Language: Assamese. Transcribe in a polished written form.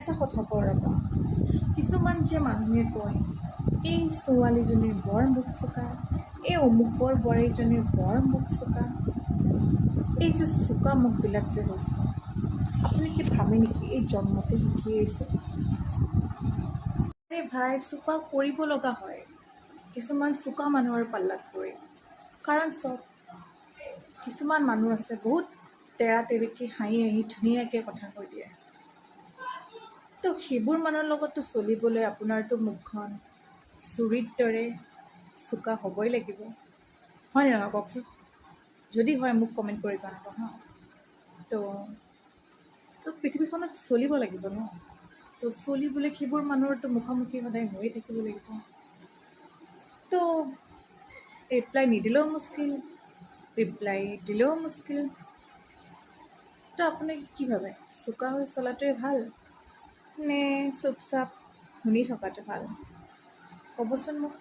এটা কথা কওঁ ৰ'বা, কিছুমান যে মানুহে কয় এই ছোৱালীজনীৰ বৰ মুখ চোকা, এই অমুকৰ বোৱাৰীজনীৰ বৰ মুখ চোকা। এই যে চোকা মুখবিলাক যে হৈছে, আপুনি কি ভাবে নেকি এই জন্মতে শিকি আহিছে? আৰে ভাই, চোকা কৰিব লগা হয়, কিছুমান চোকা মানুহৰ পাল্লাত পৰে। কাৰণ চব কিছুমান মানুহ আছে বহুত তেৰা তেৰিকৈ হাঁহি হাঁহি ধুনীয়াকৈ কথা কৈ দিয়ে। তো সেইবোৰ মানুহৰ লগততো চলিবলৈ আপোনাৰতো মুখখন চুৰিৰ দৰে চোকা হ'বই লাগিব, হয় নে নহয় কওকচোন? যদি হয় মোক কমেণ্ট কৰি জনাব হা। তো পৃথিৱীখনত চলিব লাগিব ন, তো চলিবলৈ সেইবোৰ মানুহৰতো মুখামুখি সদায় হৈয়ে থাকিব লাগিব। তো ৰিপ্লাই নিদিলেও মুস্কিল, ৰিপ্লাই দিলেও মুস্কিল। তো আপুনি কি ভাবে, চোকা হৈ চলাটোৱে ভাল নে চুপচাপ শুনি থকাটো ভাল? ক'বচোন মোক।